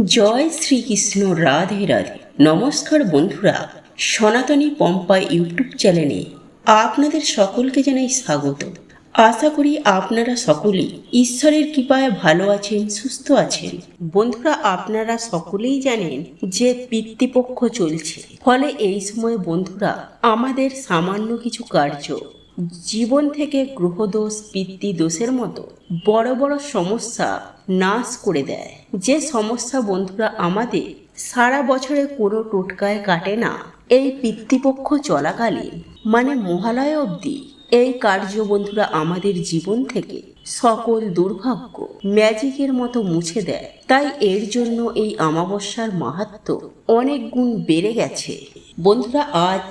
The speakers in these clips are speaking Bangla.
জয় শ্রীকৃষ্ণ, রাধে রাধে। নমস্কার বন্ধুরা, সনাতনী পম্পা ইউটিউব চ্যানেলে আপনাদের সকলকে জানাই স্বাগত। আশা করি আপনারা সকলেই ঈশ্বরের কৃপায় ভালো আছেন, সুস্থ আছেন। বন্ধুরা, আপনারা সকলেই জানেন যে পিতৃপক্ষ চলছে, ফলে এই সময় বন্ধুরা আমাদের সামান্য কিছু কার্য জীবন থেকে গ্রহদোষ, পিতৃদোষের মতো বড় বড় সমস্যা নাশ করে দেয়। যে সমস্যা বন্ধুরা আমাদের সারা বছরে কোনো টোটকায় কাটে না, এই পিতৃপক্ষ চলাকালীন মানে মহালয়া অবধি এই কার্য বন্ধুরা আমাদের জীবন থেকে সকল দুর্ভাগ্য ম্যাজিকের মতো মুছে দেয়। তাই এর জন্য এই অমাবস্যার মাহাত্ম্য অনেক গুণ বেড়ে গেছে। বন্ধুরা, আজ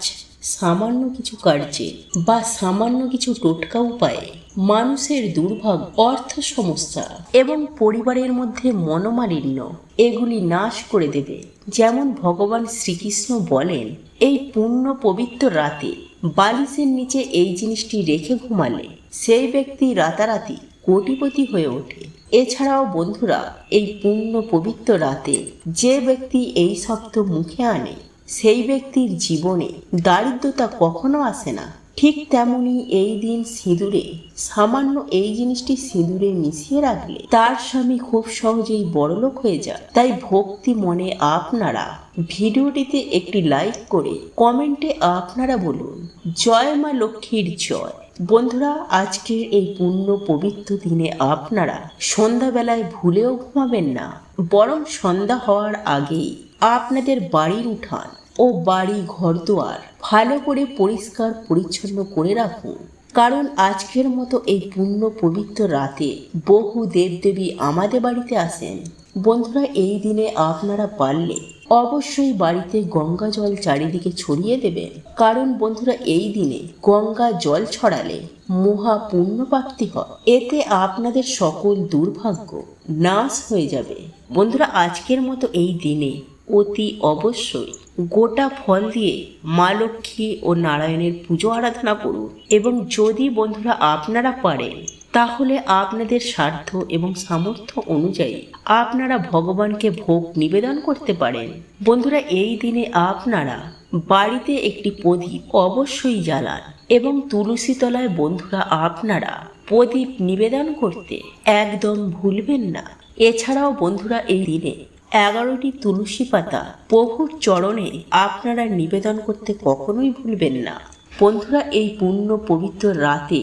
সামান্য কিছু কার্যে বা সামান্য কিছু টোটকা উপায়ে মানুষের দুর্ভাগ্য, অর্থ সমস্যা এবং পরিবারের মধ্যে মনোমালিন্য এগুলি নাশ করে দেবে। যেমন ভগবান শ্রীকৃষ্ণ বলেন, এই পূর্ণ পবিত্র রাতে বালিশের নিচে এই জিনিসটি রেখে ঘুমালে সেই ব্যক্তি রাতারাতি কোটিপতি হয়ে ওঠে। এছাড়াও বন্ধুরা, এই পূর্ণ পবিত্র রাতে যে ব্যক্তি এই শব্দ মুখে আনে সেই ব্যক্তির জীবনে দারিদ্রতা কখনো আসে না। ঠিক তেমনি এই দিন সিঁদুরে সামান্য এই জিনিসটি সিঁদুরে মিশিয়ে রাখলে তার স্বামী খুব সহজেই বড়লোক হয়ে যায়। তাই ভক্তি মনে আপনারা ভিডিওটিতে একটি লাইক করে কমেন্টে আপনারা বলুন, জয় মা লক্ষ্মীর জয়। বন্ধুরা, আজকের এই পূর্ণ পবিত্র দিনে আপনারা সন্ধ্যাবেলায় ভুলেও ঘুমাবেন না, বরং সন্ধ্যা হওয়ার আগেই আপনাদের বাড়ির উঠান ও বাড়ি ঘরদুয়ার ভালো করে পরিষ্কার পরিচ্ছন্ন করে রাখুন। কারণ আজকের মতো এই পূর্ণ পবিত্র রাতে বহু দেবদেবী আমাদের বাড়িতে আসেন। বন্ধুরা, এই দিনে আপনারা পারলে অবশ্যই বাড়িতে গঙ্গা জল চারিদিকে ছড়িয়ে দেবেন। কারণ বন্ধুরা, এই দিনে গঙ্গা জল ছড়ালে মহা পুণ্য প্রাপ্তি হয়। এতে আপনাদের সকল দুর্ভাগ্য নাশ হয়ে যাবে। বন্ধুরা, আজকের মতো এই দিনে অতি অবশ্যই গোটা ফল দিয়ে মা লক্ষ্মী ও নারায়ণের পুজো আরাধনা করুন। এবং যদি বন্ধুরা আপনারা পারেন তাহলে আপনাদের সাধ্য এবং সামর্থ্য অনুযায়ী আপনারা ভগবানকে ভোগ নিবেদন করতে পারেন। বন্ধুরা, এই দিনে আপনারা বাড়িতে একটি প্রদীপ অবশ্যই জ্বালান এবং তুলসী তলায় বন্ধুরা আপনারা প্রদীপ নিবেদন করতে একদম ভুলবেন না। এছাড়াও বন্ধুরা, এই দিনে 11টি তুলসী পাতা প্রভুর চরণে আপনারা নিবেদন করতে কখনোই ভুলবেন না। বন্ধুরা, এই পূর্ণ পবিত্র রাতে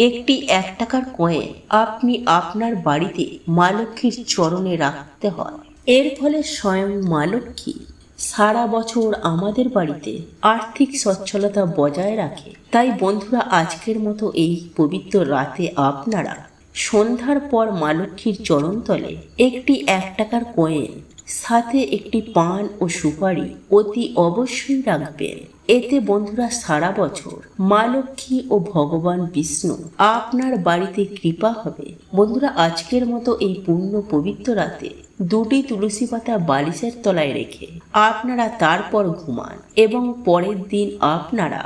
একটি 1 টাকার কয়েন আপনি আপনার বাড়িতে মা লক্ষ্মীর চরণে রাখতে হয়। এর ফলে স্বয়ং মা লক্ষ্মী সারা বছর আমাদের বাড়িতে আর্থিক সচ্ছলতা বজায় রাখে। তাই বন্ধুরা, আজকের মতো এই পবিত্র রাতে আপনারা সন্ধ্যার পর মা লক্ষ্মীর চরণতলে একটি 1 টাকার কয়েন সাথে একটি পান ও সুপারি অতি অবশ্যই রাখবেন। এতে বন্ধুরা সারা বছর মা লক্ষ্মী ও ভগবান বিষ্ণু আপনার বাড়িতে কৃপা হবে। বন্ধুরা, আজকের মতো এই পূর্ণ পবিত্র রাতে 2টি তুলসী পাতা বালিশের তলায় রেখে আপনারা তারপর ঘুমান এবং পরের দিন আপনারা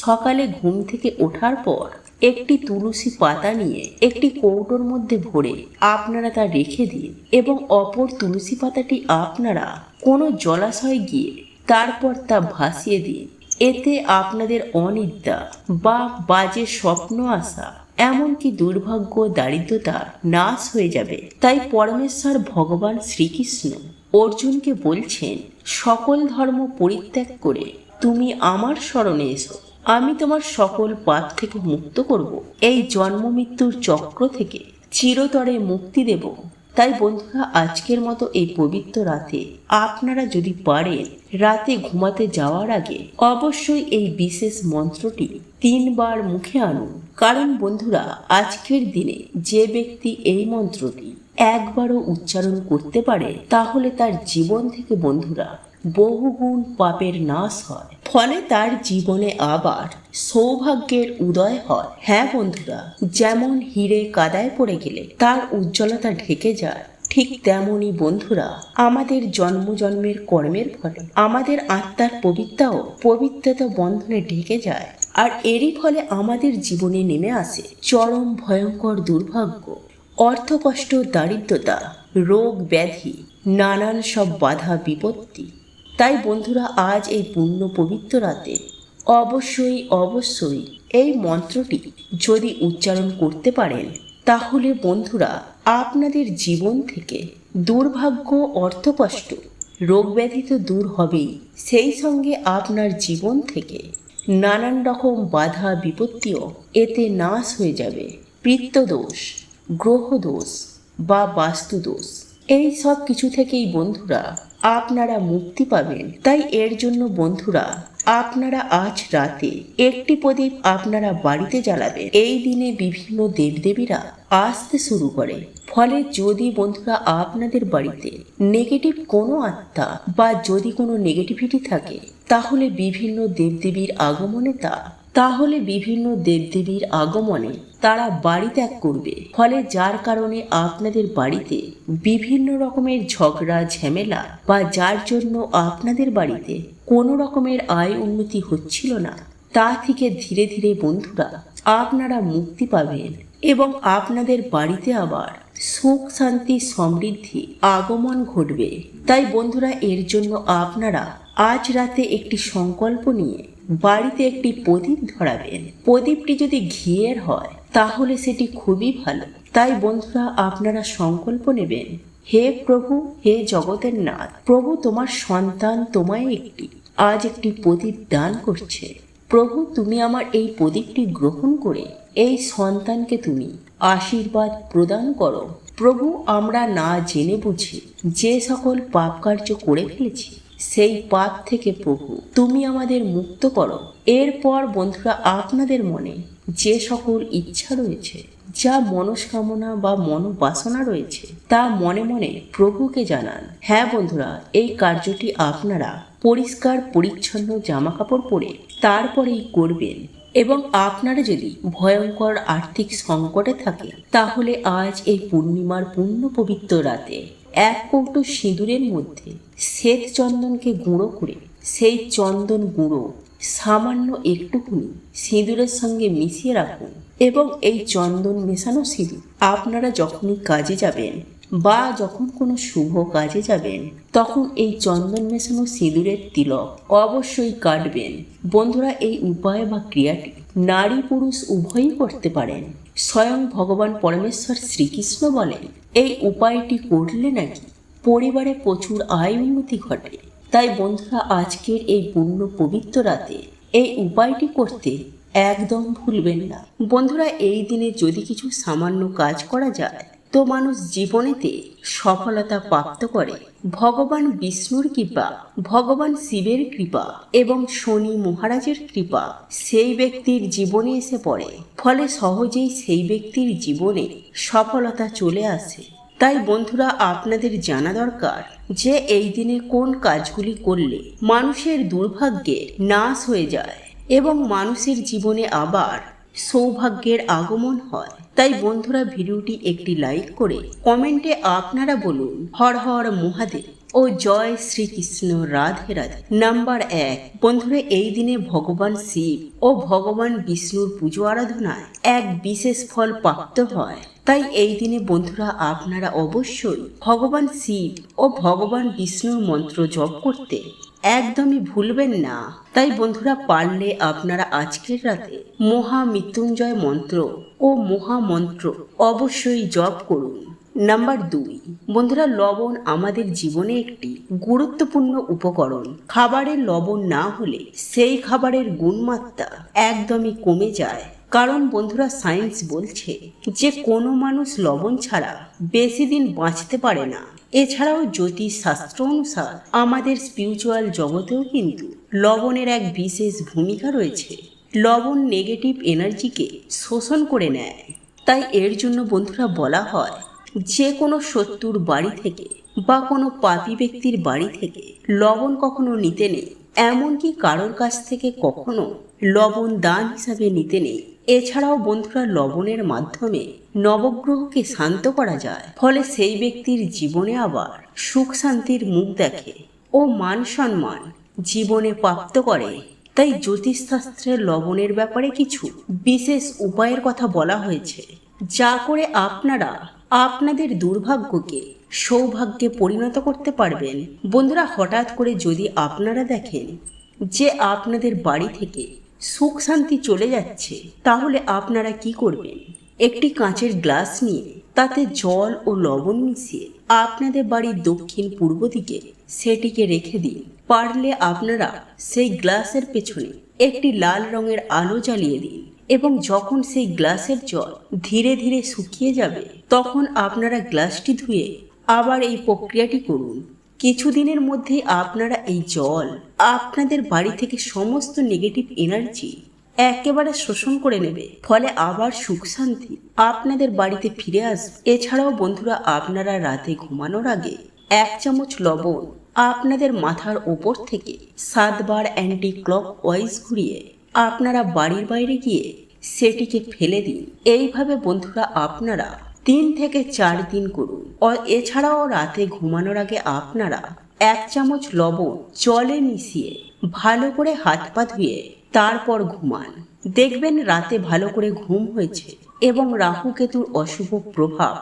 সকালে ঘুম থেকে ওঠার পর একটি তুলসী পাতা নিয়ে একটি কৌটোর মধ্যে ভরে আপনারা তা রেখে দিন এবং অপর তুলসী পাতাটি আপনারা কোনো জলাশয়ে গিয়ে তারপর তা ভাসিয়ে দিন। এতে আপনাদের অনিদ্রা বা বাজে স্বপ্ন আসা, এমনকি দুর্ভাগ্য, দারিদ্রতা নাশ হয়ে যাবে। তাই পরমেশ্বর ভগবান শ্রীকৃষ্ণ অর্জুনকে বলছেন, সকল ধর্ম পরিত্যাগ করে তুমি আমার শরণে এসো, আমি তোমার সকল পাপ থেকে মুক্ত করব, এই জন্ম মৃত্যুর চক্র থেকে চিরতরে মুক্তি দেব। তাই বন্ধুরা, আজকের মতো এই পবিত্র রাতে আপনারা যদি পারেন রাতে ঘুমাতে যাওয়ার আগে অবশ্যই এই বিশেষ মন্ত্রটি 3 বার মুখে আনুন। কারণ বন্ধুরা, আজকের দিনে যে ব্যক্তি এই মন্ত্রটি একবারও উচ্চারণ করতে পারে তাহলে তার জীবন থেকে বন্ধুরা বহুগুণ পাপের নাশ হয়, ফলে তার জীবনে আবার সৌভাগ্যের উদয় হয়। হ্যাঁ বন্ধুরা, যেমন হিরে কাদায় পড়ে গেলে তার উজ্জ্বলতা ঢেকে যায়, ঠিক তেমনি বন্ধুরা আমাদের জন্ম জন্মের কর্মের ফলে আমাদের আত্মার পবিত্রতা বন্ধনে ঢেকে যায়। আর এরই ফলে আমাদের জীবনে নেমে আসে চরম ভয়ঙ্কর দুর্ভাগ্য, অর্থকষ্ট, দারিদ্রতা, রোগ ব্যাধি নানান সব বাধা বিপত্তি। তাই বন্ধুরা, আজ এই পুণ্য পবিত্র রাতে অবশ্যই এই মন্ত্রটি যদি উচ্চারণ করতে পারেন, তাহলে বন্ধুরা আপনাদের জীবন থেকে দুর্ভাগ্য, অর্থকষ্ট, রোগ ব্যাধি তো দূর হবেই, সেই সঙ্গে আপনার জীবন থেকে নানান রকম বাধা বিপত্তিও এতে নাশ হয়ে যাবে। পিত্তদোষ, গ্রহদোষ বা বাস্তুদোষ, এই সব কিছু থেকেই বন্ধুরা আপনারা মুক্তি পাবেন। তাই এর জন্য বন্ধুরা আপনারা আজ রাতে একটি প্রদীপ আপনারা বাড়িতে জ্বালাবেন। এই দিনে বিভিন্ন দেবদেবীরা আসতে শুরু করে। ফলে যদি বন্ধুরা আপনাদের বাড়িতে নেগেটিভ কোনো আত্মা বা যদি কোনো নেগেটিভিটি থাকে, তাহলে বিভিন্ন দেবদেবীর আগমনে তারা বাড়ি ত্যাগ করবে। ফলে যার কারণে আপনাদের বাড়িতে বিভিন্ন রকমের ঝগড়া ঝামেলা বা যার জন্য আপনাদের বাড়িতে কোনো রকমের আয় উন্নতি হচ্ছিল না, তা থেকে ধীরে ধীরে বন্ধুরা আপনারা মুক্তি পাবেন এবং আপনাদের বাড়িতে আবার সুখ শান্তি সমৃদ্ধি আগমন ঘটবে। তাই বন্ধুরা এর জন্য আপনারা আজ রাতে একটি সংকল্প নিয়ে বাড়িতে একটি প্রদীপ ধরাবেন। প্রদীপটি যদি ঘিয়ের হয় তাহলে সেটি খুবই ভালো। তাই বন্ধুরা আপনারা সংকল্প নেবেন, হে প্রভু, হে জগতের নাথ, প্রভু তোমার সন্তান তোমায় আজ একটি প্রদীপ দান করছে। প্রভু তুমি আমার এই প্রদীপটি গ্রহণ করে এই সন্তানকে তুমি আশীর্বাদ প্রদান করো। প্রভু আমরা না জেনে বুঝে যে সকল পাপ কার্য করে ফেলেছি, সেই পাপ থেকে প্রভু তুমি আমাদের মুক্ত করো। এরপর বন্ধুরা আপনাদের মনে যে সকল ইচ্ছা রয়েছে, যা মনস্কামনা বা মনোবাসনা রয়েছে, তা মনে মনে প্রভুকে জানান। হ্যাঁ বন্ধুরা, এই কার্যটি আপনারা পরিষ্কার পরিচ্ছন্ন জামা কাপড় পরে তারপরেই করবেন। এবং আপনারা যদি ভয়ঙ্কর আর্থিক সংকটে থাকে, তাহলে আজ এই পূর্ণিমার পুণ্য পবিত্র রাতে 1 কৌটো সিঁদুরের মধ্যে শ্বেত চন্দনকে গুঁড়ো করে সেই চন্দন গুঁড়ো সামান্য একটুখানি সিঁদুরের সঙ্গে মিশিয়ে রাখুন। এবং এই চন্দন মেশানো সিঁদুর আপনারা যখনই কাজে যাবেন বা যখন কোনো শুভ কাজে যাবেন, তখন এই চন্দন মেশানো সিঁদুরের তিলক অবশ্যই কাটবেন। বন্ধুরা এই উপায় বা ক্রিয়াটি নারী পুরুষ উভয়ই করতে পারেন। স্বয়ং ভগবান পরমেশ্বর শ্রীকৃষ্ণ বলেন, এই উপায়টি করলে নাকি পরিবারে প্রচুর আয় উন্নতি ঘটে। তাই বন্ধুরা আজকের এই পুণ্য পবিত্র রাতে এই উপায়টি করতে একদম ভুলবেন না। বন্ধুরা এই দিনে যদি কিছু সামান্য কাজ করা যায়, তো মানুষ জীবনেতে সফলতা প্রাপ্ত করে। ভগবান বিষ্ণুর কৃপা, ভগবান শিবের কৃপা এবং শনি মহারাজের কৃপা সেই ব্যক্তির জীবনে এসে পড়ে। ফলে সহজেই সেই ব্যক্তির জীবনে সফলতা চলে আসে। তাই বন্ধুরা আপনাদের জানা দরকার যে এই দিনে কোন কাজগুলি করলে মানুষের দুর্ভাগ্যের নাশ হয়ে যায় এবং মানুষের জীবনে আবার সৌভাগ্যের আগমন হয়। তাই বন্ধুরা ভিডিওটি একটি লাইক করে কমেন্টে আপনারা বলুন হর হর মহাদেব ও জয় শ্রীকৃষ্ণ, রাধে রাধে। নাম্বার 1, বন্ধুরা এই দিনে ভগবান শিব ও ভগবান বিষ্ণুর পুজো আরাধনায় এক বিশেষ ফল প্রাপ্ত হয়। তাই এই দিনে বন্ধুরা আপনারা অবশ্যই ভগবান শিব ও ভগবান বিষ্ণুর মন্ত্র জপ করতে একদমই ভুলবেন না। তাই বন্ধুরা পারলে আপনারা আজকের রাতে মহামৃত্যুঞ্জয় মন্ত্র ও মহামন্ত্র অবশ্যই জপ করুন। নাম্বার 2, বন্ধুরা লবণ আমাদের জীবনে একটি গুরুত্বপূর্ণ উপকরণ। খাবারের লবণ না হলে সেই খাবারের গুণমাত্রা একদমই কমে যায়। কারণ বন্ধুরা সায়েন্স বলছে যে কোনো মানুষ লবণ ছাড়া বেশি দিন বাঁচতে পারে না। এছাড়াও জ্যোতিষ শাস্ত্র অনুসার আমাদের স্পিরিচুয়াল জগতেও কিন্তু লবণের এক বিশেষ ভূমিকা রয়েছে। লবণ নেগেটিভ এনার্জিকে শোষণ করে নেয়। তাই এর জন্য বন্ধুরা বলা হয় যে কোনো শত্রুর বাড়ি থেকে বা কোনো পাপী ব্যক্তির বাড়ি থেকে লবণ কখনো নিতে নেই। এমনকি কারোর কাছ থেকে কখনো লবণ দান হিসাবে নিতে নেই। এছাড়াও বন্ধুরা লবণের মাধ্যমে নবগ্রহকে শান্ত করা যায়। ফলে সেই ব্যক্তির জীবনে আবার সুখ শান্তির মুখ দেখে ও মান সম্মান জীবনে প্রাপ্ত করে। তাই জ্যোতিষশাস্ত্রে লবণের ব্যাপারে কিছু বিশেষ উপায়ের কথা বলা হয়েছে, যা করে আপনারা আপনাদের দুর্ভাগ্যকে সৌভাগ্যে পরিণত করতে পারবেন। বন্ধুরা, হঠাৎ করে যদি আপনারা দেখেন যে আপনাদের বাড়ি থেকে সুখ শান্তি চলে যাচ্ছে, তাহলে আপনারা কি করবেন? একটি কাঁচের গ্লাস নিয়ে তাতে জল ও লবণ মিশিয়ে আপনাদের বাড়ির দক্ষিণ পূর্ব দিকে সেটিকে রেখে দিন। পারলে আপনারা সেই গ্লাসের পেছনে একটি লাল রঙের আলো জ্বালিয়ে দিন এবং যখন সেই গ্লাসের জল ধীরে ধীরে শুকিয়ে যাবে, তখন আপনারা গ্লাসটি ধুয়ে আবার এই প্রক্রিয়াটি করুন। কিছুদিনের মধ্যেই আপনারা এই জল আপনাদের বাড়ি থেকে সমস্ত নেগেটিভ এনার্জি একেবারে শোষণ করে নেবে। ফলে আবার সুখ শান্তি আপনাদের বাড়িতে ফিরে আসবে। এছাড়াও বন্ধুরা, আপনারা রাতে ঘুমানোর আগে 1 চামচ লবণ আপনাদের মাথার ওপর থেকে 7 বার অ্যান্টি ক্লক ওয়াইজ ঘুরিয়ে আপনারা বাড়ির বাইরে গিয়ে সেটিকে ফেলে দিন। এইভাবে বন্ধুরা আপনারা 3 থেকে 4 দিন করুন। এছাড়াও রাতে ঘুমানোর আগে আপনারা 1 চামচ লবণ জলে মিশিয়ে ভালো করে হাত পা ধুয়ে তারপর ঘুমান। দেখবেন রাতে ভালো করে ঘুম হয়েছে এবং রাহু কেতুর অশুভ প্রভাব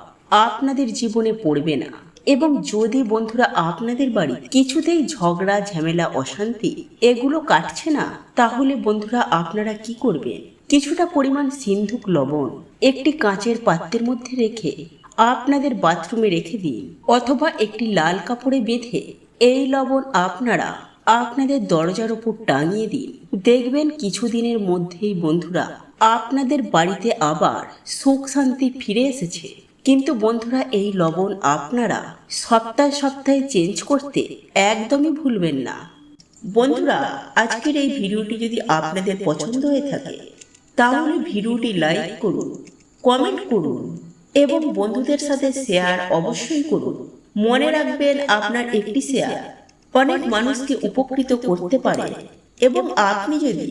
আপনাদের জীবনে পড়বে না। এবং যদি বন্ধুরা আপনাদের বাড়ি কিছুতেই ঝগড়া ঝামেলা অশান্তি এগুলো কাটছে না, তাহলে বন্ধুরা আপনারা কি করবেন? কিছুটা পরিমাণ সিন্ধুক লবণ একটি কাঁচের পাত্রের মধ্যে রেখে আপনাদের বাথরুমে রেখে দিন, অথবা একটি লাল কাপড়ে বেঁধে এই লবণ আপনারা আপনাদের দরজার উপর টাঙিয়ে দিন। দেখবেন কিছুদিনের মধ্যেই বন্ধুরা আপনাদের বাড়িতে আবার সুখ শান্তি ফিরে এসেছে। কিন্তু বন্ধুরা, এই লবণ আপনারা সপ্তাহে সপ্তাহে চেঞ্জ করতে একদমই ভুলবেন না। বন্ধুরা, আজকের এই ভিডিওটি যদি আপনাদের পছন্দ হয়ে থাকে, তাহলে ভিডিওটি লাইক করুন, কমেন্ট করুন এবং বন্ধুদের সাথে শেয়ার অবশ্যই করুন। মনে রাখবেন, আপনার একটি শেয়ার অনেক মানুষকে উপকৃত করতে পারে। এবং আপনি যদি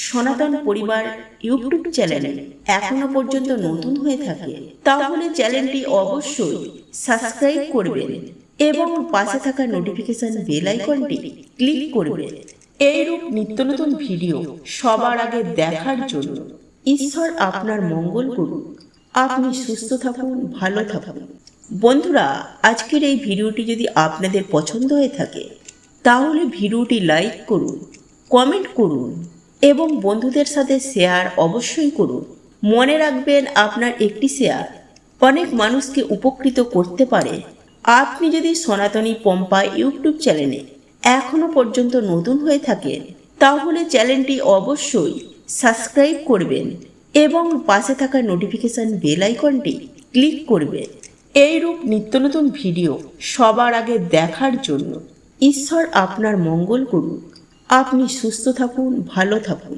সনাতন পরিবার ইউটিউব চ্যানেলে এখনো পর্যন্ত নতুন হয়ে থাকে, তাহলে চ্যানেলটি অবশ্যই সাবস্ক্রাইব করবেন এবং পাশে থাকা নোটিফিকেশন বেল আইকনটি ক্লিক করবেন। এইরূপ নিত্য নতুন ভিডিও সবার আগে দেখার জন্য ঈশ্বর আপনার মঙ্গল করুন। আপনি সুস্থ থাকুন, ভালো থাকুন। বন্ধুরা, আজকের এই ভিডিওটি যদি আপনাদের পছন্দ হয়ে থাকে, তাহলে ভিডিওটি লাইক করুন, কমেন্ট করুন এবং বন্ধুদের সাথে শেয়ার অবশ্যই করুন। মনে রাখবেন, আপনার একটি শেয়ার অনেক মানুষকে উপকৃত করতে পারে। আপনি যদি সনাতনী পম্পা ইউটিউব চ্যানেলে এখনো পর্যন্ত নতুন হয়ে থাকেন, তাহলে চ্যানেলটি অবশ্যই সাবস্ক্রাইব করবেন এবং পাশে থাকা নোটিফিকেশন বেল আইকনটি ক্লিক করবেন। এইরূপ নিত্য নতুন ভিডিও সবার আগে দেখার জন্য ঈশ্বর আপনার মঙ্গল করুন। আপনি সুস্থ থাকুন, ভালো থাকুন।